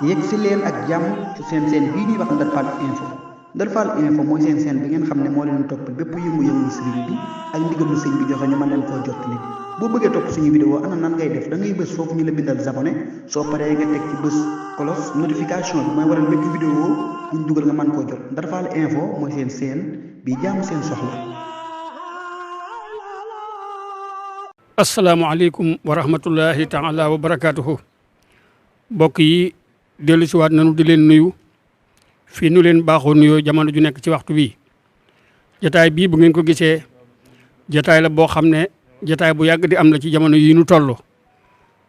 yegg si leen ak jàmm ci seen bii ñuy wax Ndar Fall info Ndar Fall info mooy seen bi ngeen xam ne moo leen toppal bépp yëngu-yëngu sëriñ bi ak ndigalu sëriñ bi joxe ñu mën leen koo jottali boo bëggee topp suñu vidéo ana nan ngay def da ngay bës foofu ñu la bindal abonné soo paree nga teg ci bës cloche notification bi mooy waral bépp vidéo buñ dugal nga mën koo jot Ndar Fall info mooy seen bi jaamu seen soxla. asalaamaaleykum wa rahmatullahi taala wa barakaatuhu mbokk yi dellu si waat nanu di leen nuyu fii nu leen baaxoo nuyoo jamono ju nekk ci waxtu bii jataay bii bu ngeen ko gisee jataay la boo xam ne jataay bu yàgg di am la ci jamono yi nu toll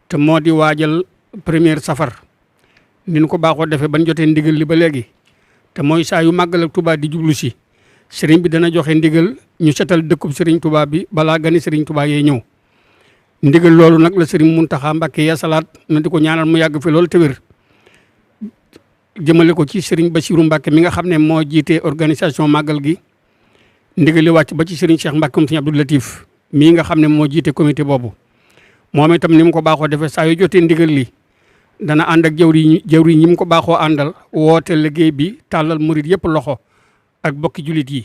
te moo di waajal première safar ni nu ko baaxoo defee ban jotee ndigal li ba léegi te mooy saa yu màggal ak Tuubaa di jublu si sëriñ bi dana joxe ndigal ñu setal dëkkub sëriñ Tuubaa bi balaa gani sëriñ Tuubaa yee ñëw ndigal loolu nag la sëriñ Muntaxa Mbàkke ya salaat na di ko ñaanal mu yàgg fi loolu te wér jëmale ko ci sëriñ Basiru Mbàkke mi nga xam ne moo jiite organisation màggal gi ndigal li wàcc ba ci sëriñ Cheikh Mbàkke moom sëriñ Abdou Latif mii nga xam ne moo jiite comité boobu moom itam ni mu ko baaxoo defee saa yu jotee ndigal li dana ànd ak jawri ñi mu ko baaxoo àndal woote liggéey bi tàllal murit yëpp loxo ak bokki julit yi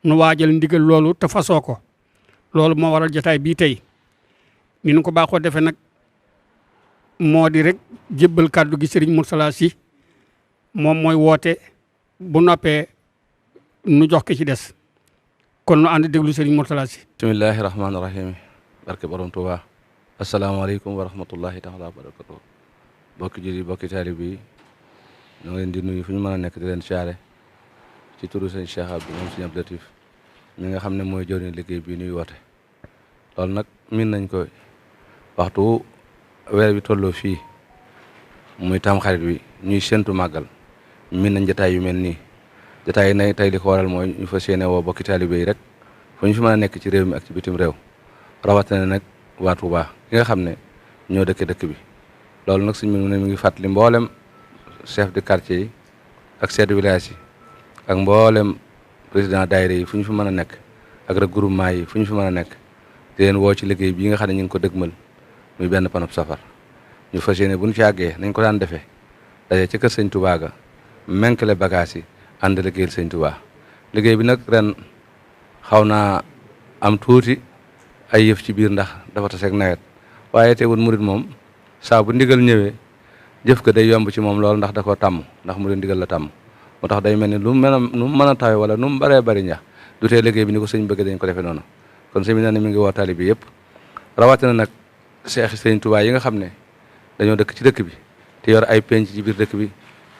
nu waajal ndigal loolu te fasoo ko loolu moo waral jotaay bii tey ni nu ko baaxoo defee nag moo di rek jébbal kàddu gi sëriñ Mursala Si moom mooy woote bu noppee nu jox ki ci des kon nu ànd déglu sëriñ Mursala Si. bismillahi rahmaani rahim barke borom Tuubaa asalaamaaleykum wa rahmatullahi taala wa barakatuh bokki julli bokki taalib yi ñoo ngi leen di nuyu fu ñu mën a nekk di leen siyaare ci turu sëñ Cheikh Abdou moom sëñ Abdou Latif mi nga xam ne mooy jëwriñ liggéey bi nuy woote loolu nag min nañ ko waxtu weer bi tolloo fii muy tamxarit bi ñuy séntu màggal min nañ jotaay yu mel nii jotaay yi nay tey li ko waral mooy ñu fas yéene woo bokki taalibe yi rek fu ñu fi mën a nekk ci réew mi ak ci bitim réew rawatina nag waa Tuubaa ki nga xam ne ñoo dëkk bi loolu nag suñ mu ne mi ngi fàttali mboolem chef de quartier yi ak chef de village yi ak mboolem président daayira yi fu ñu fi mën a nekk ak regroupement yi fu ñu fi mën a nekk di leen woo ci liggéey bii nga xam ne ñu ngi ko dëgmal muy benn panub safar ñu fas yéene bu ñu ci àggee nañ ko daan defee daje ci kër sëñ Touba ga menkale bagage yi ànd liggéeyal sëñ Touba liggéey bi nag ren xaw naa am tuuti ay yëf ci biir ndax dafa taseeg nawet waaye teewul murit moom saa bu ndigal ñëwee jëf ko day yomb ci moom loolu ndax da koo tàmm ndax murit ndigal la tàmm moo tax day mel ni nu mu mën a tawe wala nu mu bëree bëri ñax du tee liggéey bi ni ko sëñ bëgg dañ ko defee noonu kon sëñ bi nee na mi ngi woo taalibe bi yëpp rawatina nag seex sëñ Touba yi nga xam ne dañoo dëkk ci dëkk bi te yor ay penc ci biir dëkk bi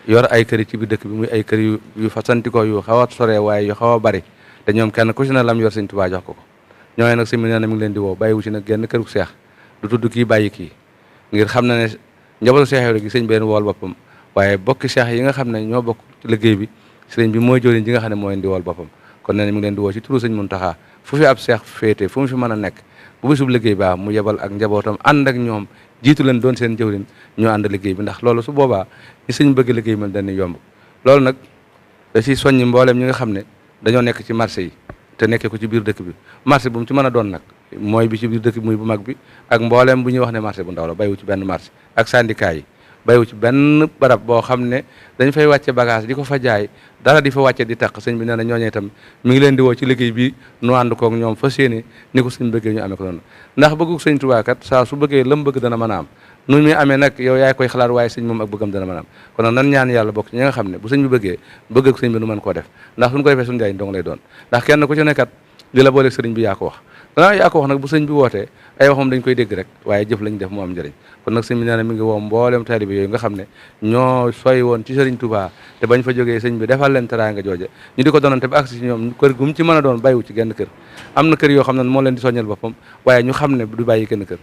yor ay kër ci biir dëkk bi muy ay kër yu fasantikoo yu xaw a sore waaye yu xaw a bari te ñoom kenn ku ci na lam yor sëñ Touba jox ko ñooñu nag sëñ bi nee na mi ngi leen di woo bàyyiwu ci nag genn këru seex du tudd kii bàyyi kii ngir xam na ne njabootu seex yi gi sëñ benn wool boppam waaye bokki seex yi nga xam ne ñoo bokk ci liggéey bi sëñ bi mooy jëwriñ ji nga xam ne moo leen di wool boppam kon nee na mi ngi leen di woo ci turu sëñ Muntaxa fu fi ab seex féete fu mu fi mën a nekk bu bisub liggéey baa mu yebal ak njabootam ànd ak ñoom jiitu leen doon seen jëwriñ ñoo ànd liggéey bi ndax loolu su boobaa ñi sëñ bëgg liggéey mel dañuy yomb loolu nag da ci soññi mbooleem ñi nga xam ne dañoo nekk ci marché yi te nekkee ko ci biir dëkk bi marché bu mu ci mën a doon nag mooy bi ci biir dëkk bi muy bu mag bi ak mbooleem bu ñuy wax ne marché bu ndaw la bayiwu ci benn marché ak syndicat yi bayiwu ci benn barab boo xam ne dañ fay wàcce bagage di ko fa jaay dara di fa wàcce di taq sëñ bi nee na ñooñee itam mi ngi leen di woo ci liggéey bi nu ànd koog ñoom fas yéene ni ko sëñ bëggee ñu amee ko noonu ndax bëggu sëñ Tuubaa kat saa su bëggee lam bëgg dana mën a am nu muy amee nag yow yaay koy xalaat waaye sëñ moom ak bëggam dana mën a am kon nag nan ñaan yàlla bokk ci ñi nga xam ne bu sëñ bi bëggee bëgg ak sëñ bi nu mën koo def ndax suñ ko defee suñu njariñ dong lay doon ndax kenn ku ci nekkat li la booleeg sëriñ bi yaa ko wax danaa yaa ko wax nag bu sëñ bi wootee ay waxam dañ koy dégg rek waaye jëf lañ def mu am njëriñ kon nag sëñ bi nee na mi ngi woo mboolem taalibe yooyu nga xam ne ñoo soy woon ci sëriñ Touba te bañ fa jógee sëñ bi defal leen teraanga jooje ñu di ko donante ba agsi ci ñoom kër gu mu ci mën a doon bàyyiwu ci genn kër am na kër yoo xam ne moo leen di soññal boppam waaye ñu xam ne du bàyyi kenn kër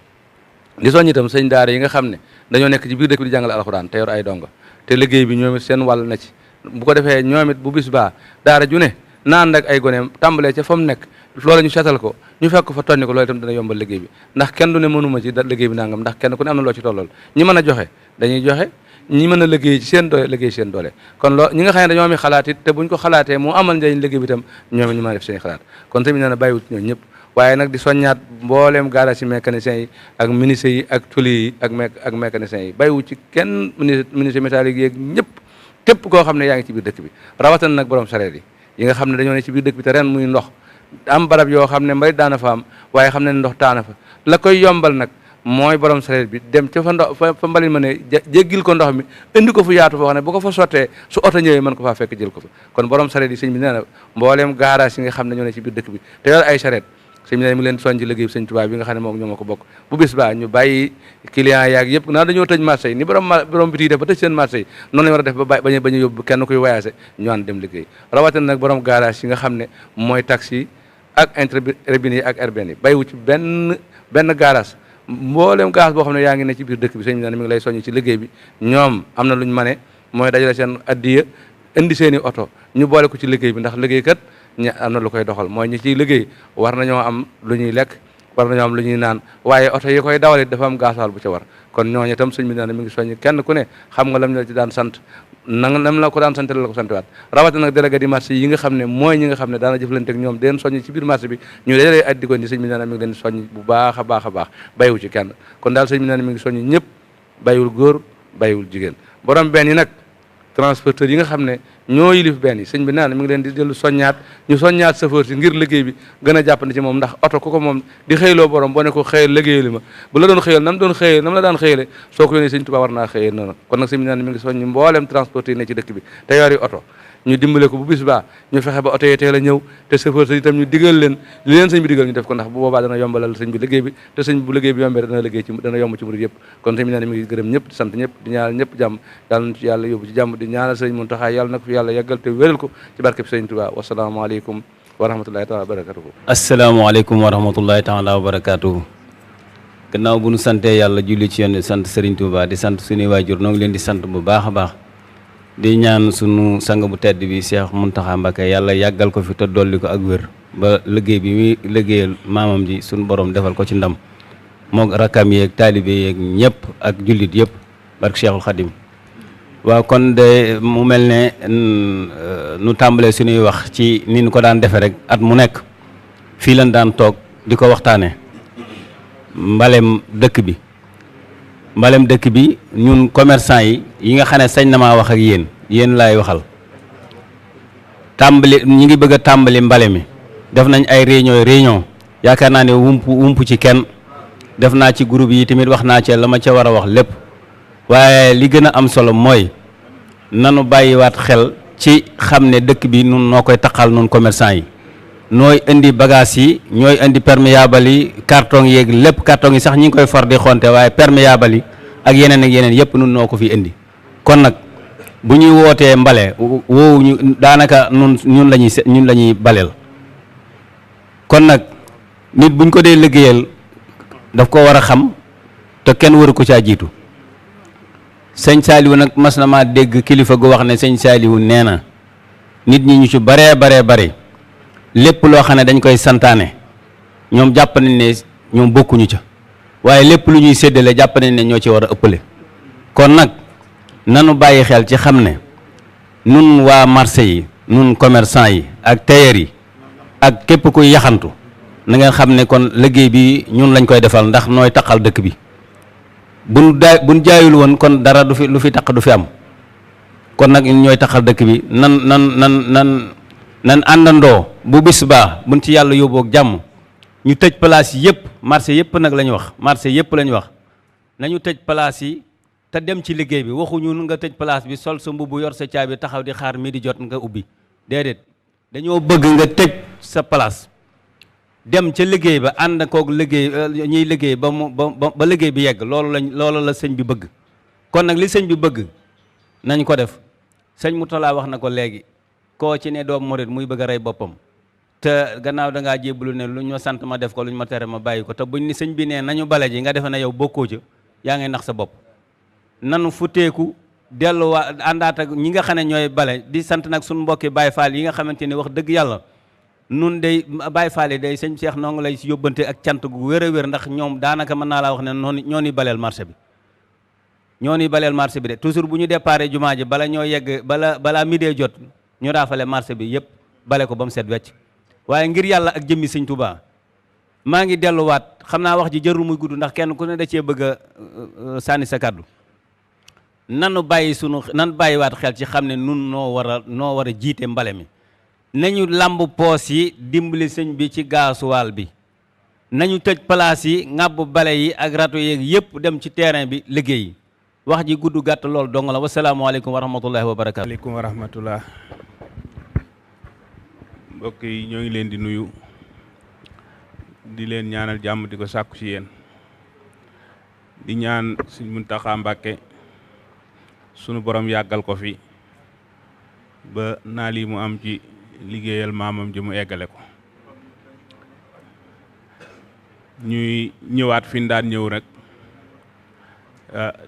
di soññ itam sëñ daara yi nga xam ne dañoo nekk ci biir dëkk bi di jàngale alxuraan te yor ay donga te liggéey bi ñoom it seen wàll na ci bu ko defee ñoom it bu bis baa daara ju ne naan ak ay goneem tàmbalee ca fa mu nekk loola ñu seetal ko ñu fekk fa tonni ko loolu itam dina yombal liggéey bi ndax kenn du ne mënuma ci liggéey bi nangam ndax kenn ku ne am na loo ci tollool ñi mën a joxe dañuy joxe ñi mën a liggéey ci seen doole liggéey seen doole kon ñi nga xam ne dañoo am xalaat it te buñ ko xalaatee mu amal njëriñ liggéey bi itam ñoom ñu mën a def seen xalaat kon tamit nee na bàyyiwut ñoom ñëpp waaye nag di soññaat mbooleem garage yi mécaniciens yi ak menuisiers yi ak tôliers yi ak mécaniciens yi bàyyiwu ci kenn menuisier métallique yeeg ñëpp képp koo xam ne yaa ngi ci biir dëkk bi rawatina nag borom sareet yi nga xam ne dañoo ne ci biir dëkk bi te ren muy ndox am barab yoo xam ne mbalit daana fa am waaye xam ne ndox taana fa la koy yombal nag mooy borom sareet bi dem ca fa ndox fa mbalit ma ne jéggil ko ndox mi indi ko fu yaatu foo xam ne bu ko fa sottee su oto ñëwee mën ko faa fekk jël ko fa kon borom sareet yi sëñ bi nee na mbooleem garage yi nga xam ne ñoo ne ci biir dëkk bi te yor ay sareet sëñ bi ne mi ngi leen soñ ci liggéey sëñ Tuubaa bi nga xam ne moom ñoo ma ko bokk bu bis baa ñu bàyyi client yaag yëpp naa dañoo tëj marché yi ni borom biti def ba tëj seen marché yi noonu lañu war a def ba bañ a yóbbu kenn kuy voyagé ñu ànd dem liggéey rawatina nag borom garage yi nga xam ne mooy taxi ak intrabine yi ak urbaine yi bàyyiwu ci benn garage mboolem garage boo xam ne yaa ngi ne ci biir dëkk bi sëñ bi ne mi ngi lay soññ ci liggéey bi ñoom am na luñ mane mooy dajale seen addiya indi seen i oto ñu boole ko ci liggéey bi ndax liggéey kat am na lu koy doxal mooy ñi ciy liggéey war nañoo am lu ñuy lekk war nañoo am lu ñuy naan waaye oto yi koy dawalit dafa am gasoil bu ca war kon ñooñu itam sëñ bi nee na mi ngi soññ kenn ku ne xam nga lam la ci daan sant nam la ko daan sant la ko santewaat rawatina nag délégué di marché yi nga xam ne mooy ñi nga xam ne daana jëflante ak ñoom den soññ ci biir marché bi ñu dajalee addi ko ni sëñ bi nee na mi ngi leen soññ bu baax a baax a baax bàyyiwu ci kenn kon daal sëñ bi nee na mi ngi soññ ñëpp bàyyiwul góor bàyyiwul jigéen borom benn yi nag transporteur yi nga xam ne ñoo yilif benn yi sëñ bi nee na mi ngi leen di dellu soññaat ñu soññaat chauffeur si ngir liggéey bi gën a jàppandi ci moom ndax oto ku ko moom di xëyloo borom boo ne ko xëyal liggéeyali ma bu la doon xëyal nam la daan xëyale soo ko yónnee sëñ Tuubaa war naa xëyee noonu kon nag sëñ bi nee na mi ngi soññ mboolem transporteur yi ne ci dëkk bi te yori oto ñu dimbale ko bu bis baa ñu fexe ba oto yi teel a ñëw te chauffeur si itam ñu digal leen li leen sëñ bi digal ñu def ko ndax bu boobaa dana yombalal sëñ bi liggéey bi te sëñ bi bu liggéey bi yombee dana yomb ci murid yëpp kon sëñ bi nee na mi ngi gërëm ñëpp di sant ñëpp di ñaanal ñëpp jàmm yàlla na ci yàlla yóbbu ci jàmm di ñaanal sëñ Muntaxa yàlla na ko fi yàlla yàggal te wéral ko ci barkeb sëñ Tuubaa wasalaamaaleykum wa rahmatullahi taala wa barakatuhu asalaamaaleykum wa rahmatullahi taala wa barakatuhu gannaaw bu nu santee yàlla julli ci yoon sant Sëriñ Tuubaa di sant suñuy waajur noo ngi leen di sant bu baax a baax di ñaan sunu sang bu tedd bi Cheikh Mountakha Mbacké yàlla yàggal ko fi te dolli ko ak wér ba liggéey bi muy liggéeyal maamam ji sunu borom defal ko ci ndam moog rakkam yeeg taalibe yeeg ñëpp ak jullit yëpp barke Cheikhul Khadim waaw kon de mu mel ne nu tàmbalee suñuy wax ci ni ñu ko daan defee rek at mu nekk fii lañ daan toog di ko waxtaane mbalem dëkk bi ñun commerçant yi nga xam ne sañ na maa wax ak yéen laay waxal tàmbali ñi ngi bëgg a tàmbali mbale mi def nañ ay réunion yaakaar naa ne wump ci kenn def naa ci groupe yi tamit wax naa ci la ma ca war a wax lépp waaye li gën a am solo mooy nanu bàyyiwaat xel ci xam ne dëkk bi nun noo koy taqal nun commerçant yi nooy indi bagage yi ñooy indi perméable yi carton yeeg lépp carton yi sax ñi ngi koy for di xonte waaye perméable yi ak yeneen yëpp nun noo ko fi indi kon nag bu ñuy wootee mbale woowu ñu daanaka ñun la ñuy baleel kon nag nit buñ ko dee liggéeyal daf ko war a xam te kenn waru ko caa jiitu sëñ Saaliwu nag mas na maa dégg kilifa gu wax ne sëñ Saaliwu nee na nit ñi ñu ci baree lépp loo xam ne dañ koy santaane ñoom jàpp nañ ne ñoom bokkuñu ca waaye lépp lu ñuy séddale jàpp nañ ne ñoo ci war a ëppale kon nag nanu bàyyi xel ci xam ne nun waa marché yi nun commerçant yi ak tailleur yi ak képp kuy yaxantu na ngeen xam ne kon liggéey bi ñun lañ koy defal ndax nooy taqal dëkk bi buñ jaayul woon kon dara lu fi taq du fi am kon nag ñooy taqal dëkk bi nan àndandoo bu bis baa buñ ci yàlla yóbboog jàmm ñu tëj place yëpp marché yëpp nag la ñu wax marché yëpp la ñu wax nañu tëj place yi te dem ci liggéey bi waxuñu nga tëj place bi sol sa mbubb yor sa caabi taxaw di xaar midi jot nga ubbi déedéet dañoo bëgg nga tëj sa place dem ca liggéey ba ànd koog liggéey ñuy liggéey ba liggéey bi yegg loolu la sëñ bi bëgg kon nag li sëñ bi bëgg nañ ko def sëñ Moutalla wax na ko léegi koo ci ne doom murit muy bëgg a rey boppam te gannaaw da ngaa jébbalu ne lu ñu sant ma def ko lu ñu ma tere ma bàyyi ko te buñ ni sëñ bi ne nañu bale ji nga defe ne yow bokkoo ca yaa ngay nax sa bopp nanu futeeku delluwaa àndaat ak ñi nga xam ne ñooy bale di sant nag suñu mbokki Baye Fall yi nga xamante ni wax dëgg yàlla nun day Baye Fall yi day sëñ Cheikh noo ngi lay si yóbbante ak cant gu wér a wér ndax ñoom daanaka mën naa laa wax ne ñoo ni baleel marché bi de toujours bu ñu déparé jumaa ji bala ñoo yegg balaa midee jot ñu raafale marché bi yëpp bale ko ba mu set wecc waaye ngir yàlla ak jëmmi sëñ Touba maa ngi delluwaat xam naa wax ji jarul muy gudd ndax kenn ku ne da cee bëgg a sànni sa kàddu nan bàyyiwaat xel ci xam ne nun noo war a jiite mbale mi. nañu làmb poos yi dimbali sëñ bi ci gaasuwaal bi, nañu tëj place yi ŋàbb bale yi ak rato yeeg yëpp dem ci terrain bi liggéey. wax ji gudd gàtt loolu dong la. wasalaamaaleykum wa rahmatullahi wa barakaatu. waaleykum wa rahmatullah. mbokk yi ñoo ngi leen di nuyu di leen ñaanal jàmm di ko sàkku ci yéen di ñaan Sëñ Muntaxa Mbàkke sunu borom yàggal ko fi ba naa lii mu am ci liggéeyal maamam ji mu eggale ko. ñuy ñëwaat fi ñu daan ñëw nag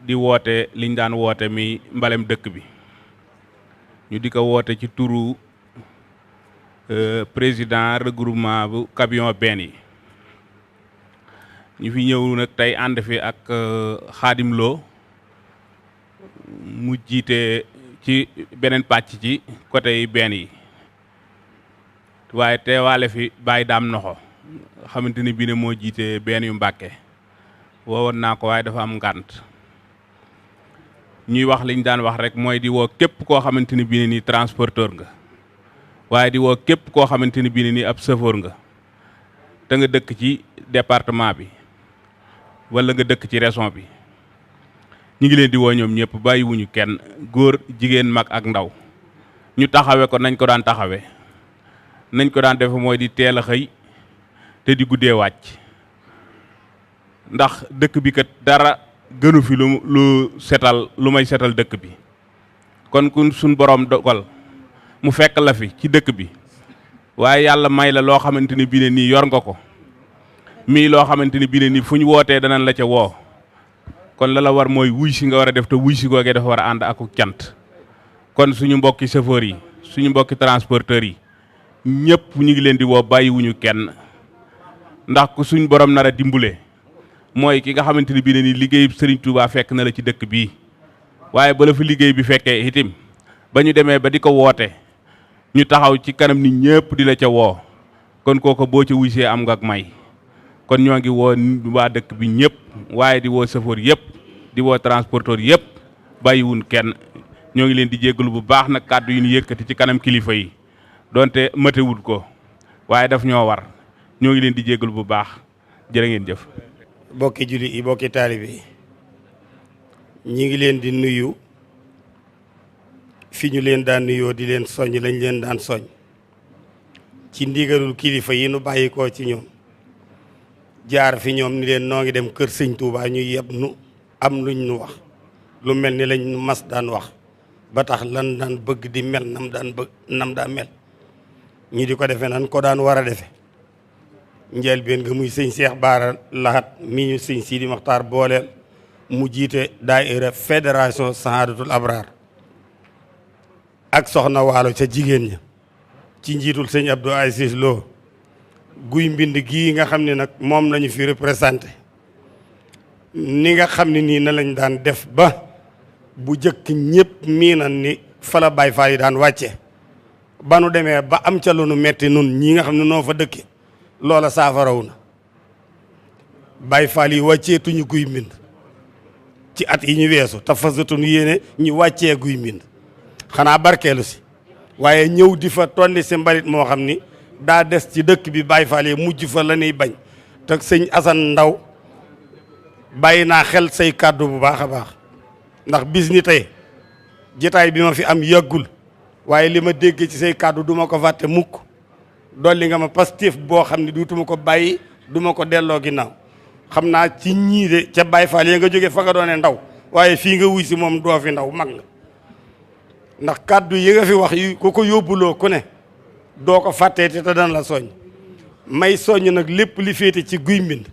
di woote liñ daan woote mi mbalem dëkk bi ñu di ko woote ci turu président regroupement bu camion benn yi. ñu fi ñëw nag tey ànd fi ak Xaadim Lo mu jiite ci beneen pàcc ci côté yi benn yi waaye teewaale fi Baye Daam Noxo xamante ni bii ne moo jiite benn yu Mbàkke woowoon naa ko waaye dafa am ngànt. ñuy wax liñ daan wax rek mooy di woo képp koo xamante ni bii ne nii transporteur nga waaye di woo képp koo xamante ni bii ne nii ab chauffeur nga te nga dëkk ci département bi wala nga dëkk ci région bi. ñu ngi leen di woo ñoom ñëpp bàyyiwuñu kenn, góor jigéen mag ak ndaw. ñu taxawe ko nañ ko daan taxawe nañ ko daan defe mooy di teel a xëy te di guddee wàcc, ndax dëkk bi kat dara gënu fi lu may setal dëkk bi. kon kun suñ borom dogal mu fekk la fi ci dëkk bi waaye yàlla may la loo xamante ni bii ne nii yor nga ko mii loo xamante ni bii ne nii fu ñu wootee danañ la ca woo. kon la war mooy wuy si nga war a def te wuy si googee dafa war a ànd ak cant. kon suñu mbokki chauffeur yi suñu mbokki transporteurs yi ñëpp ñu ngi leen di woo bàyyiwuñu kenn, ndax ku suñ borom nar a dimbule mooy ki nga xamante ni bii ne nii liggéey Serigne Touba fekk na la ci dëkk bii. waaye ba la fi liggéey bi fekkee itim ba ñu demee ba di ko woote ñu taxaw ci kanam nit ñëpp di la ca woo, kon kooku boo ca wuysee am nga ak may. kon ñoo ngi woo waa dëkk bi ñëpp, waaye di woo chauffeur yëpp di woo transporteur yëpp bàyyiwun kenn. ñoo ngi leen di jéggalu bu baax nag kàddu yu ñu yëkkati ci kanam kilifa yi donte matewut ko waaye daf ñoo war. ñoo ngi leen di jéggalu bu baax jërë ngeen jëf. bokki julli yi bokki taalibe yi ñi ngi leen di nuyu fi ñu leen daan nuyoo di leen soññ lañ leen daan soññ ci ndigalul kilifa yi nu bàyyi ko ci ñoom jaar fi ñoom ni leen noo ngi dem kër sëñ Touba ñu yeb nu am luñ nu wax lu mel ni lañ nu mas daan wax ba tax lan daan bëgg di mel nam daan mel ñu di ko defee nan ko daan war a defe njëlbéen nga muy sëñ Cheikh Bara Lahat mi ñu sëñ Sidi Maxtaar booleel mu jiite daayira fédération Sahadatul Abrar ak soxna waalo ca jigéen ña ci njiitul sëñ Abdou Aziz Lo guy mbind gii nga xam ne nag moom lañu fi représenté ni nga xam ne nii na lañ daan def ba bu jëkk ñëpp miinan ni fala Baay Faal yi daan wàcce ba nu demee ba am ca lu nu metti nun ñi nga xam ne noo fa dëkke loola saafaraw na Baay Faal yi wàcceetuñu guy mbind ci at yi ñu weesu te fasatuñu yéene ñu wàccee guy mbind xanaa barkeelu si waaye ñëw di fa tonni si mbalit moo xam ni daa des ci dëkk bi Baay Faal yi mujj fa la ñuy bañ te sëñ Asan Ndaw bàyyi naa xel say kàddu bu baax a baax ndax bis ni tey jotaay bi ma fi am yàggul waaye li ma dégg ci say kàddu duma ko fàtte mukk dolli nga ma pastéef boo xam ne duutuma ko bàyyi duma ko delloo ginnaaw xam naa ci ñii de ca Baay Faal yi nga jóge fa nga doone ndaw waaye fii nga wuy si moom doo fi ndaw mag nga ndax kàddu yi nga fi wax yi ku ko yóbbuloo ku ne doo ko fàtteete te dana la soññ may soññ nag lépp li féete ci guy mbind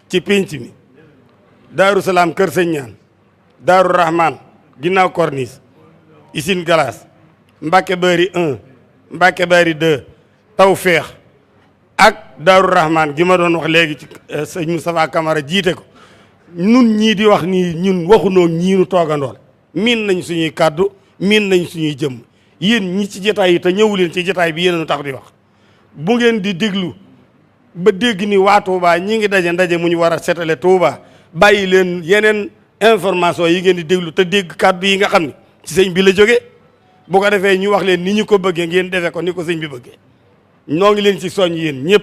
ci pénc mi Daaru Salaam kër sëñ ñaan Daaru Rahman ginnaaw corniche usine glace Mbacke Bari 1 Mbacke Bari 2 Tawfeex ak Daaru Rahman gi ma doon wax léegi ci sëñ Moustapha Camara jiite ko nun ñii di wax nii ñun waxunoo ñii nu toogandool miin nañ suñuy kàddu miin nañ suñuy jëmm yéen ñi ci jotaay yi te ñëwu leen ci jotaay bi yéen a tax di wax bu ngeen di déglu ba dégg ni waa Touba ñi ngi daje ndaje mu ñu war a setale Touba bàyyi leen yeneen information yi ngeen di déglu te dégg kàddu yi nga xam ne ci sëñ bi la jógee bu ko defee ñu wax leen ni ñu ko bëggee ngeen defee ko ni ko sëñ bi bëggee ñoo ngi leen ci soññ yéen ñëpp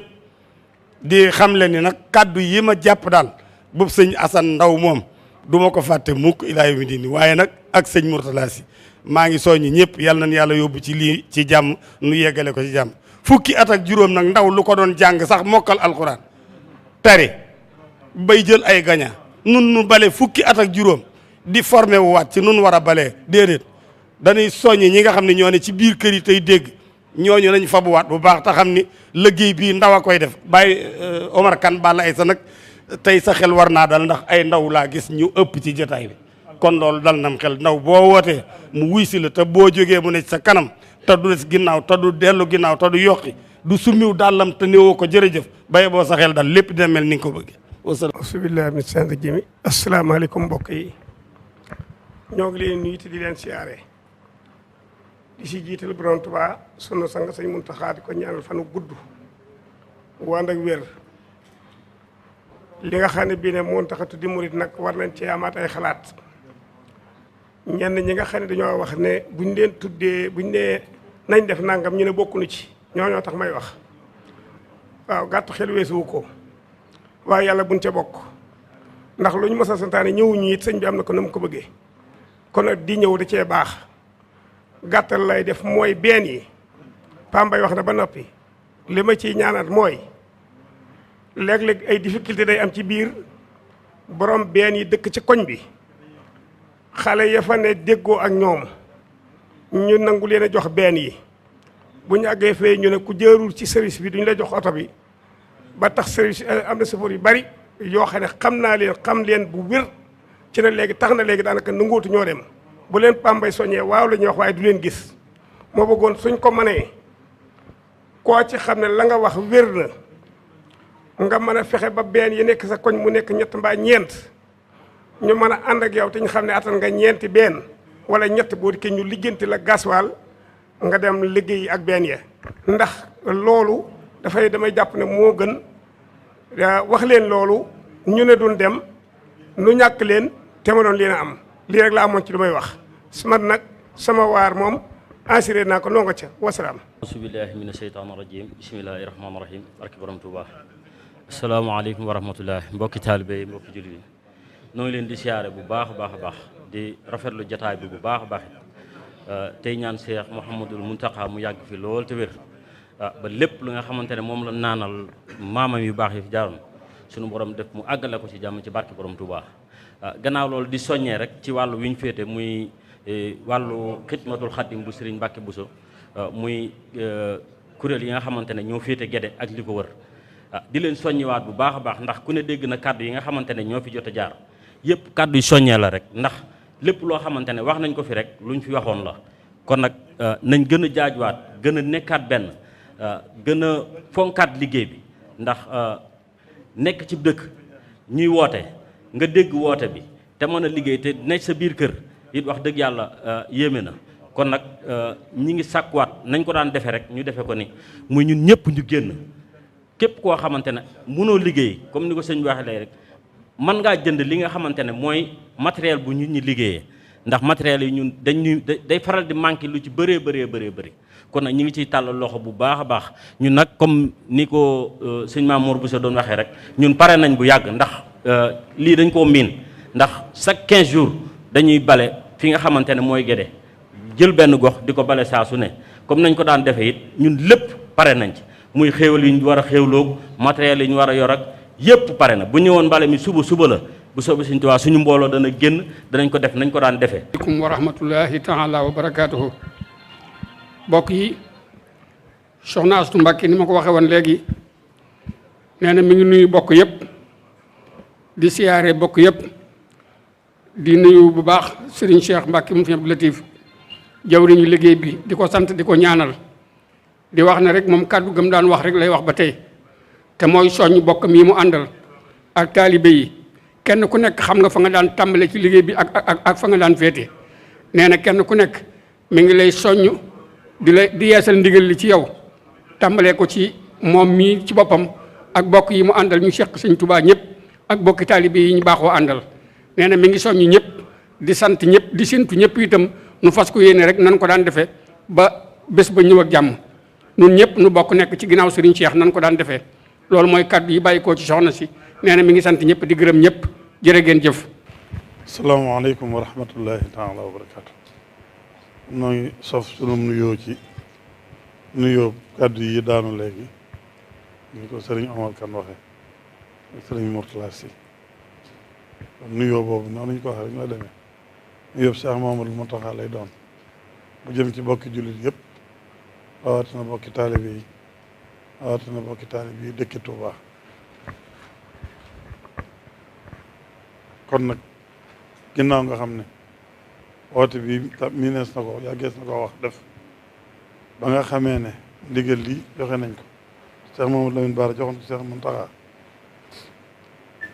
di xam leen ni nag kàddu yi ma jàpp daal boobu sëñ Assane Ndaw moom du ma ko fàtte mukk ilaa yawmi diin waaye nag ak sëñ Mourtala si maa ngi soññ ñëpp yàlla nañ yàlla yóbbu ci lii ci jàmm nu yeggale ko ci jàmm fukki at ak juróom nag ndaw lu ko doon jàng sax mokkal alxuraan tari bay jël ay gaña nun nu bale fukki at ak juróom di formé wu waat ci nun war a balee déedéet dañuy soññ ñi nga xam ne ñoo ne ci biir kër yi tey dégg ñooñu nañ fabuwaat bu baax te xam ni liggéey bii ndaw a koy def bàyyi Omar Kane bala ay sa nag tey sa xel war naa dal ndax ay ndaw laa gis ñu ëpp ci jotaay bi kon loolu dal nam xel ndaw boo wootee mu wuy si la te boo jógee mu ne sa kanam te du des ginnaaw te du dellu ginnaaw te du yokki du summiw dàllam te néewoo ko jërëjëf baye boo sa xel dal lépp dina mel ni nga ko bëggee. asubillahi min saan rajim asalaamaaleykum mbokk yi ñoo ngi leen nuyu te di leen siyaare di si jiital borom Tuubaa sunu sang sëñ Muntaxaa di ko ñaanal fanu gudd wànd ak wér li nga xam ne bii ne moo tax a tuddi murit nag war nañ cee amaat ay xalaat ñenn ñi nga xam ne dañoo wax ne buñ leen tuddee buñ nee nañ def nangam ñu ne bokkuñu ci ñoo tax may wax waaw gàttu xel weesuwu ko waaye yàlla buñ ca bokk ndax lu ñu mës a santaane ñëwuñu it sëñ bi am na ko na mu ko bëggee kon nag di ñëw da cee baax gàttal lay def mooy benn yi Pambay wax na ba noppi li ma ciy ñaanat mooy léeg-léeg ay difficulté day am ci biir borom benn yi dëkk ci koñ bi xale ya fa ne déggoo ak ñoom ñu nangu leen a jox benn yi bu ñu àggee fee ñu ne ku jërul ci service bi duñu la jox oto bi ba tax service am na chauffeur yu bari yoo xam ne xam leen bu wér ci na léegi tax na léegi daanaka nangootu ñoo dem bu leen Pambay soññee waaw la ñuy wax waaye du leen gis moo bëggoon suñ ko mënee koo ci xam ne la nga wax wér na nga mën a fexe ba benn yi nekk sa koñ mu nekk ñett mbaa ñeent ñu mën a ànd ak yow te ñu xam ne attan nga ñeenti benn wala ñett boo dikkee ñu lijjanti la gaswaal nga dem liggéey ak benn ya ndax loolu damay jàpp ne moo gën wax leen loolu ñu ne duñ dem nu ñàkk leen te ma doon leen a am lii rek la amoon ci lu may wax man nag sama waar moom assuré naa ko nongo ca wasalaam. asubillahi mina sheytaani rajim bismillahi rahmaani rahim barki borom Tuuba asalaamaaleykum wa rahmatullah mbokki taalibe yi mbokki jullit yi noo ngi leen di siyaare bu baax a baax di rafetlu jataay bi bu baax a baax tey ñaan Cheikh Mouhamadul Mountakha mu yàgg fi lool te wér ba lépp lu nga xamante ne moom la naanal maamam yu baax yi fi jaaroon sunu borom def mu àggale ko ci jàmm ci barki borom Touba gannaaw loolu di soññee rek ci wàllu wi ñu féete muy wàllu xidmatul xaddim bu Serigne Mbacke Bousso muy kuréel yi nga xamante ne ñoo féete Gede ak li ko wër di leen soññiwaat bu baax a baax ndax ku ne dégg na kàddu yi nga xamante ne ñoo fi jot a jaar yëpp kàddu yi soññee la rek ndax lépp loo xamante ne wax nañ ko fi rek luñ fi waxoon la kon nag nañ gën a jaajuwaat gën a nekkaat benn gën a fonkaat liggéey bi ndax nekk ci dëkk ñuy woote nga dégg woote bi te mën a liggéey te nekk sa biir kër it wax dëgg yàlla yéeme na kon nag ñi ngi sàkkuwaat nañ ko daan defee rek ñu defee ko ni muy ñun ñëpp ñu génn képp koo xamante ne mënoo liggéey comme ni ko sëñ bi waxee léegi rek mën ngaa jënd li nga xamante ne mooy matériel bu nit ñi liggéeyee ndax matériel yi ñun day faral di manqué lu ci bëree bëri kon nag ñi ngi ciy tàllal loxo bu baax a baax ñun nag comme ni ko sëñ Mamour Bousso doon waxee rek ñun pare nañ bu yàgg ndax lii dañ koo miin ndax chaque 15 jours dañuy bale fi nga xamante ne mooy Gede jël benn gox di ko bale saa su ne comme nañ ko daan defee it ñun lépp pare nañ ci muy xéewal yi ñu war a xéewloog matériel yi ñu war a yor ak yépp pare na bu ñëwoon mbale mi suba la bu soobee Sëñ Tuubaa suñu mbooloo dana génn danañ ko def nañ ko daan defee. aleykum wa rahmatullahi taala wa barakaatuhu mbokk yi soxna Astu Mbàkke ni ma ko waxee woon léegi nee na mi ngi nuyu bokk yëpp di siyaare bokk yëpp di nuyu bu baax Serigne Cheikh Mbàkke mu fi Abdou Latif jawriñu liggéey bi di ko sant di ko ñaanal di wax ne rek moom kàddu gëm daan wax rek lay wax ba tey te mooy soññ bokkam yi mu àndal ak taalibe yi kenn ku nekk xam nga fa nga daan tàmbale ci liggéey bi ak fa nga daan féete nee na kenn ku nekk mi ngi lay soññ di yeesal ndigal li ci yow tàmbalee ko ci moom mii ci boppam ak bokk yi mu àndal ñu seq sëñ Tuubaa ñëpp ak bokki taalibe yi ñu baaxoo àndal nee na mi ngi soññ ñëpp di sant ñëpp di séntu ñëpp itam nu fas ko yéene rek nan ko daan defee ba bés ba ñëw ak jàmm nun ñëpp nu bokk nekk ci ginnaaw Serigne Cheikh nan ko daan defee loolu mooy kaddu yi bàyyi koo ci soxna si nee na mi ngi sant ñëpp di gërëm ñëpp jërë ngeen jëf. asalaamaaleykum wa rahmatullahi taala wa barakaatu. noo ngi sof sunu nuyoo ci nuyoo kaddu yi daanu léegi ñu ko Serigne Omar Kane waxee ak Serigne Mourtala Sy nuyoo boobu noonu ñu ko waxee rek la demee nuyoo Cheikh Mamadou Mountakha lay doon bu jëm ci bokki jullit yëpp rawatina bokki taalibe yi rawatina bokki taalibe yi dëkki Touba. kon nag ginnaaw nga xam ne woote bi miinees na ko yàggees na ko wax def ba nga xamee ne ndigal lii joxe nañ ko Cheikh Mamadou Lamine Bara joxoon ko Cheikh Mountakha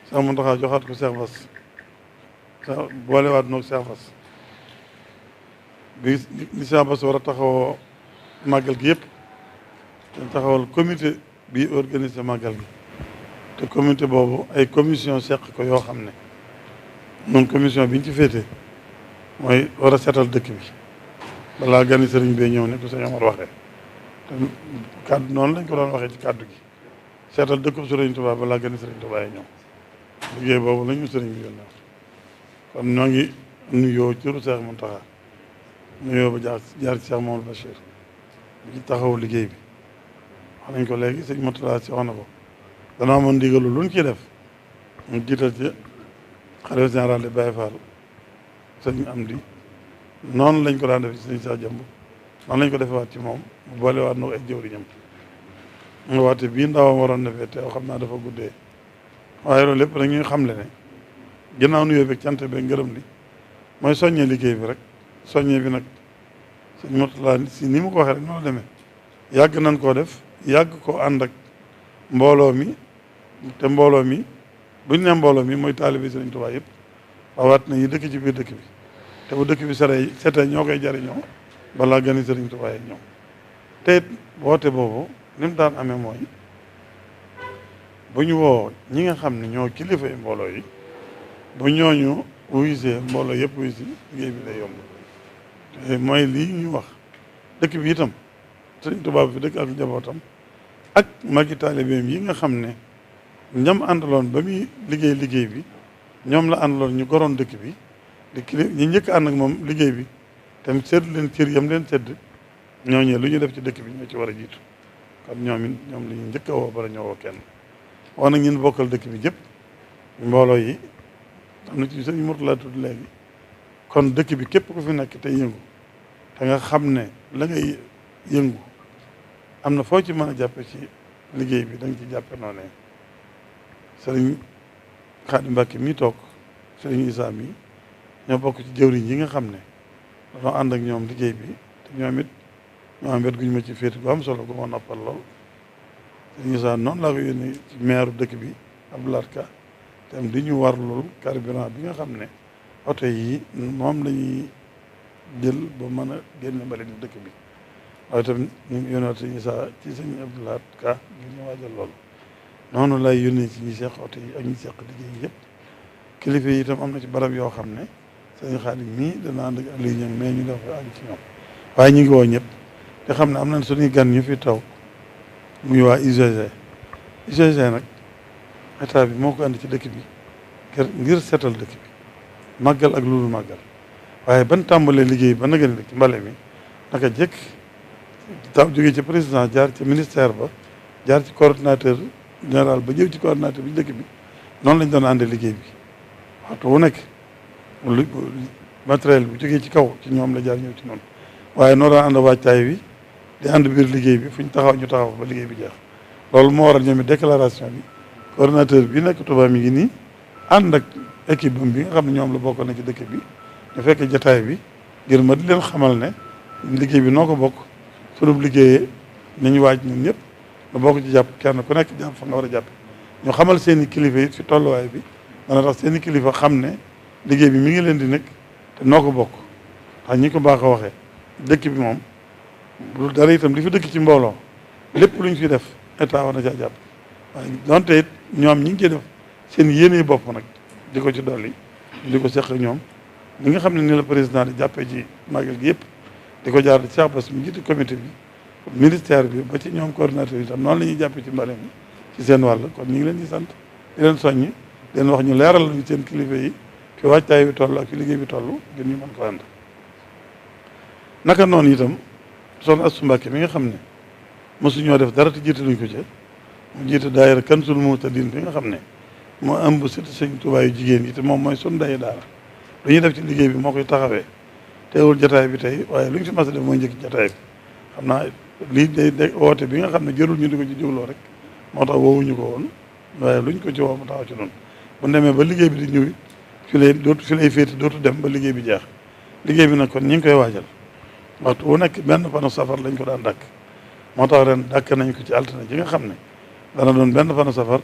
Cheikh Mountakha joxaat ko Cheikh Bass boolewaat noog Cheikh Bass bi Cheikh Bass war a taxawoo màggal gi yëpp dañ taxawal comité bi organisé màggal gi te comité boobu ay commission seq ko yoo xam ne noonu commission bi ñu ci féete mooy war a seetal dëkk bi balaa gani sëriñ bee ñëw ne ko sëñ Omar waxee te kàddu noonu lañ ko doon waxee ci kàddu gi seetal dëkk bu sëriñ Tuubaa balaa gani sëriñ Tuubaa yi ñëw liggéey boobu lañ ñu sëriñ bi yónnee kon ñoo ngi nuyoo cëru Cheikh Mountakha nuyoo ba jaar ci Cheikh Mamadou Bachir bi ci taxaw liggéey bi wax nañ ko léegi sëñ Mourtala Sy wax na ko danaa mën ndigalu luñ ciy def ñu jiital ci xalifa général de Baye Fall sëñ Amdi noonu lañ ko daan def ci sëñ Cheikh Jëmb noonu lañ ko defewaat ci moom mu boolewaat na ko ay jëwriñam nga waate bii ndawam waroon na fee teew xam naa dafa guddee waaye loolu lépp dañuy xamle ne ginnaaw nuyoo beeg cant beeg ngërëm li mooy soññee liggéey bi rek soññee bi nag sëñ Mourtala Sy ni mu ko waxee rek noonu la demee yàgg nañ koo def yàgg koo ànd ak mbooloo mi te mbooloo mi buñ ne mbooloo mi mooy taalibe Sëriñ Tuubaa yëpp wawaat na yi dëkk ci biir dëkk bi te bu dëkk bi setee ñoo koy jariñoo balaa gani Sëriñ Tuubaa yi ñëw te woote boobu ni mu daan amee mooy bu ñu woo ñi nga xam ne ñoo kilifa yi mbooloo yi bu ñooñu wuyusee mbooloo yëpp wuyu si liggéey bi day yomb te mooy lii ñu wax dëkk bi itam Sëriñ Tuubaa bi fi dëkk ak njabootam ak magi taalibeem yi nga xam ne ñam àndaloon ba muy liggéey bi ñoom la àndaloon ñu goroon dëkk bi di ñi njëkk ànd ak moom liggéey bi tamit séddu leen cër yam leen sédd ñooñee lu ñu def ci dëkk bi ñoo ci war a jiitu kon ñoom it ñoom la ñu njëkk a woo bala ñoo woo kenn wax nag ñun bokkal dëkk bi jëpp mbooloo yi am na ci sëñ Mourtala tudd léegi kon dëkk bi képp ku fi nekk tey yëngu te nga xam ne la ngay yëngu am na foo ci mën a jàppe ci liggéey bi da nga ci jàppe noonee sëriñ Xaadim Mbàkke mi toog sëriñ Isaa mi ñoo bokk ci jëwriñ yi nga xam ne dañoo ànd ak ñoom liggéey bi te ñoom it ñoo am wet guñu ma ci féete gu am solo gu ma noppal lool sëriñ Isaa noonu laa ko yónnee ci maire dëkk bi Abdoulaye Ka tam di ñu warlul carburant bi nga xam ne oto yi moom lañuy jël ba mën a génne mbalit dëkk bi waaye tam ñu ngi yónnee sëriñ Isaa ci sëriñ Abdoulaye Ka ngir ñu waajal loolu noonu lay yónnee ci ñi seq oto yi ak ñi seq liggéey yëpp kilifa yi itam am na ci barab yoo xam ne sëñ Xaadim mii dana ànd ak Aliou Niang mais ñu def àgg ci ñoom waaye ñu ngi woo ñëpp te xam ne am nañ suñuy gan ñu fi taw muy waa UGC nag état bi moo ko andi ci dëkk bi ngir seetal dëkk bi màggal ak loolu màggal waaye ban tàmbalee liggéey ba nag ni ci mbale mi naka jëkk taw jógee ci président jaar ci ministère ba jaar ci coordinateur général ba ñëw ci coordinateur bi dëkk bi noonu lañ doon àndee liggéey bi waxtu wu nekk lu matériel bu jógee ci kaw ci ñoom la jaar ñëw ci noonu waaye noo daan ànd waajtaay wi di ànd biir liggéey bi fu ñu taxaw ñu taxaw ba liggéey bi jeex loolu moo waral ñoom it déclaration bi coordinateur bi nekk Touba mi ngi nii ànd ak équipe bi nga xam ne ñoom la bokk na ci dëkk bi ñu fekk jataay bi ngir ma di leen xamal ne liggéey bi noo ko bokk sunub liggéeyee nañu waaj ñun ñëpp nga bokk ci jàpp kenn ku nekk jàpp fa nga war a jàpp ñu xamal seen i kilifa yi ci tolluwaay bi dana tax seen i kilifa xam ne liggéey bi mi ngi leen di nekk te noo ko bokk ndax ñi ko baax a waxee dëkk bi moom lu dara itam li fi dëkk ci mbooloo lépp lu ñu fi def état war na caa jàpp waaye donte it ñoom ñi ngi ciy def seen yéene bopp nag di ko ci dolli di ko seq ak ñoom li nga xam ne ni la président di jàppee ci màggal gi yëpp di ko jaar di Cheikh Bass mi jiite comité bi ministère bi ba ci ñoom coordinateur yi tam noonu la ñuy jàppee ci mbale mi ci seen wàll kon ñu ngi leen di sant di leen soññi di leen wax ñu leeral lañu seen kilifa yi fi waajtaay bi toll ak fi liggéey bi toll ngeen ñu mën ko ànd naka noonu itam soxna Astou Mbacké mi nga xam ne mosuñoo def dara te jiite luñ ko ci mu jiite daayira Kanzul Muhtadin bi nga xam ne moo ëmb surtout sëñ Tuubaa yu jigéen yi te moom mooy sunu daye daara lu ñuy def ci liggéey bi moo koy taxawee teewul jataay bi tey waaye lu ñu fi mas a def mooy njëkk jataay bi xam naa lii day woote bi nga xam ne jërul ñu di ko ci jógloo rek moo tax woowuñu ko woon waaye luñ ko ci woo mu taxaw ci noonu bu demee ba liggéey bi di ñëw fi lay féete dootu dem ba liggéey bi jeex liggéey bi nag kon ñi ngi koy waajal waxtu bu nekk benn fanu safar lañ ko daan dàkk moo tax ren dàkk nañ ko ci altine ji nga xam ne dana doon benn fanu safar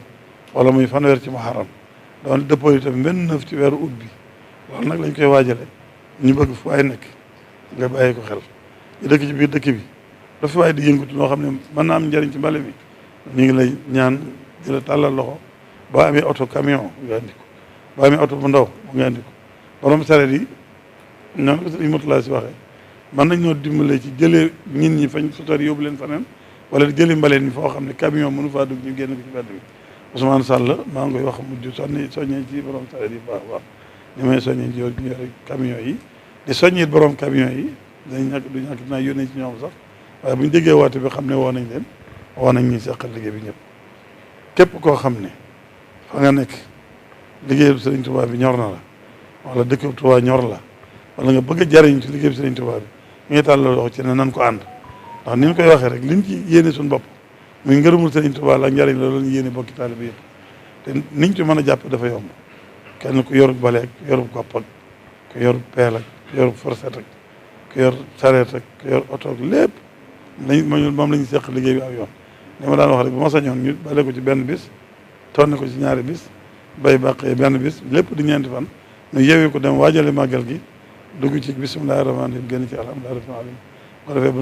wala muy fanweer ci muharram doon dëppoo itam 29 ci weeru ut bi loolu nag lañ koy waajale ñu bëgg fu waay nekk nga bàyyi ko xel ñu dëkk ci biir dëkk bi dafa waay di yëngutu loo xam ne mën naa am njëriñ ci mbale mi ñu ngi lay ñaan di la tàllal loxo boo amee oto camion nga andi ko boo amee oto bu ndaw nga andi ko borom sareet yi noonu ko sëriñ Mutula si waxee mën nañ ñoo dimbale ci jëlee nit ñi fañ sutar yóbbu leen faneen wala di jëlee mbaleen ñi foo xam ne camion mënu faa dugg ñu génn ko ci mbedd bi Ousmane Sall maa ngi koy wax mujj soññee ci borom sareet yi baax baax ñu may soññee ci ñu yore camion yi di soññit borom camion yi dañ ñàkk du ñàkk dinaa yónnee ci ñoom sax waaye bu ñu déggee woote bi xam ne woo nañ leen woo nañ ñuy seqal liggéey bi ñëpp képp koo xam ne fa nga nekk liggéeyu Sëriñ Tuubaa bi ñor na la wala dëkk Tuubaa ñor la wala nga bëgg a jariñ ci liggéeyu Sëriñ Tuubaa bi ñu ngi tàllal loxo ci ne nan ko ànd ndax ni ñu koy waxee rek liñ ci yéene suñu bopp muy ngërëmul Sëriñ Tuubaa la ak njariñ la loolu ñu yéene bokki taalibe yëpp te niñ ci mën a jàpp dafa yomb kenn ku yorub bale ak ku yorub gopp ak ku yorub peel ak ku yorub fourchette ak ku yor sareet ak ku yor oto ak lépp moom la ñu seq liggéey bi aw yoon li ma daan wax rek bu ma sañoon ñu bale ko ci benn bis tonne ko ci ñaari bis bay bàqee benn bis lépp di ñeenti fan ñu yeewee ko dem waajale màggal gi dugg ci bismillahi rahmaani rahim génn ci alhamdulillahi rabbil alamin ko defee ba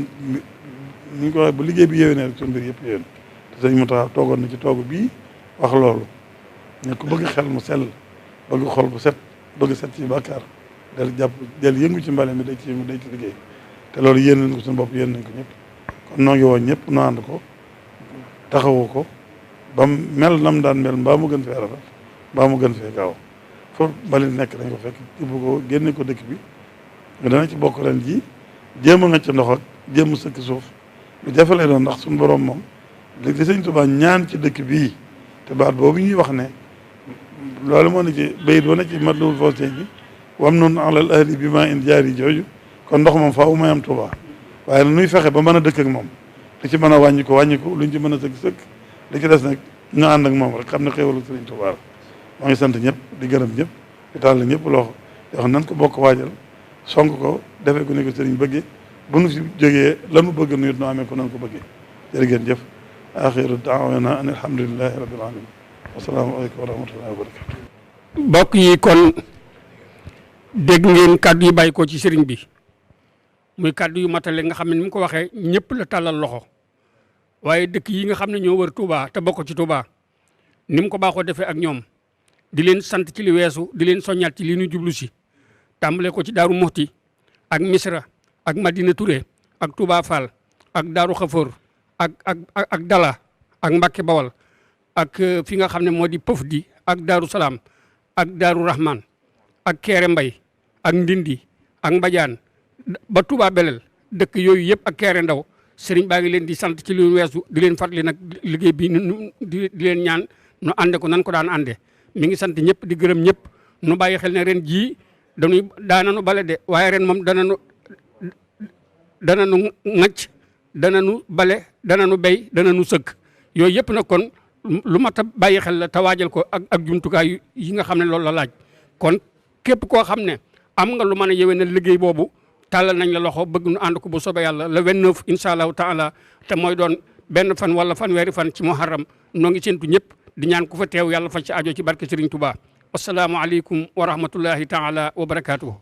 ni ñu ko waxee bu liggéey bi yéwee ne rek suñu mbir yëpp yéwén te sëñ mu taxaw toogoon na ci toogu bii wax loolu ne ku bëgg xel mu sell bëgg xol bu set bëgg set ci bàkkaar del yëngu ci mbale mi day ci liggéey te loolu yéen nañ ko suñu bopp yéen nañ ko ñëpp kon noo ngi woon ñëpp nu ànd ko taxawu ko ba mel nam daan mel mbaa mu gën fee rafet mbaa mu gën fee gaaw foofu mbalit nekk dañ ko fekk ibbu ko génne ko dëkk bi nga dana ci bokk ren ji jéem a nga ca ndox ak jéem a sëkk suuf lu jafe lay doon ndax suñu borom moom li sëñ Tuubaa ñaan ci dëkk bii te baat boobu ñuy wax ne loolu moo ne ci bayit wane ci Matlabul Fawzayni wam nun alal ahli bi ma in jaari jooju kon ndox moom faaw may am Tuubaa waaye nuy fexe ba mën a dëkk ak moom li ci mën a wàññi ko luñ ci mën a sëkk li ci des nag ñu ànd ak moom rek xam ne xéewalu Sëriñ Tuubaa maa ngi sant ñëpp di gërëm ñëpp di tàll ñëpp loxo yoo xam nan ko bokk waajal sonk ko defee ko ni ko sëriñ bëggee bu nu fi jógee lanu bëgg nuyut nu amee ko nan ko bëggee jërë ngeen jëf axiru daawana an alhamdulilahi rabbil alamin wasalaamu aleykum wa rahmatullahi wa barakatu mbokk yi kon dégg ngeen kàddu yi bàyyi ko ci sëriñ bi muy kàddu yu matale nga xam ne ni mu ko waxee ñëpp la tàllal loxo waaye dëkk yi nga xam ne ñoo wër Touba te bokk ci Touba ni mu ko baaxoo defee ak ñoom di leen sant ci li weesu di leen soññaat ci li ñu jublu si tàmbale ko ci Daaru Muxti ak Misra ak Madina Touré ak Touba Fall ak Daaru Xafoor ak Dala ak Mbàkke Bawal ak fi nga xam ne moo di Pëf di ak Daaru Salaam ak Daaru Rahman ak Kéré Mbay ak Ndindi ak Mbadiane ba Touba Belel dëkk yooyu yëpp ak Kéré Ndaw sëriñ baa ngi leen di sant ci lu weesu di leen fàttali nag liggéey bi di leen ñaan nu ànde ko nan ko daan ànde mi ngi sant ñëpp di gërëm ñëpp nu bàyyi xel ne ren jii daananu bale de waaye ren moom dananu ŋacc dananu bale dananu béy dananu sëkk yooyu yëpp nag kon lu mat a bàyyi xel la te waajal ko ak jumtukaay yi nga xam ne loolu la laaj kon képp koo xam ne am nga lu mën a yéwénal liggéey boobu tàllal nañ la loxo bëgg nu ànd ko bu soobee yàlla le 29 incha allahu taala te mooy doon benn fan wala fanweeri fan ci muharram noo ngi séntu ñëpp di ñaan ku fa teew yàlla faj ci aajo ci barke Serigne Touba. assalaamu aleykum wa rahmatullahi taala wa barakaatuhu.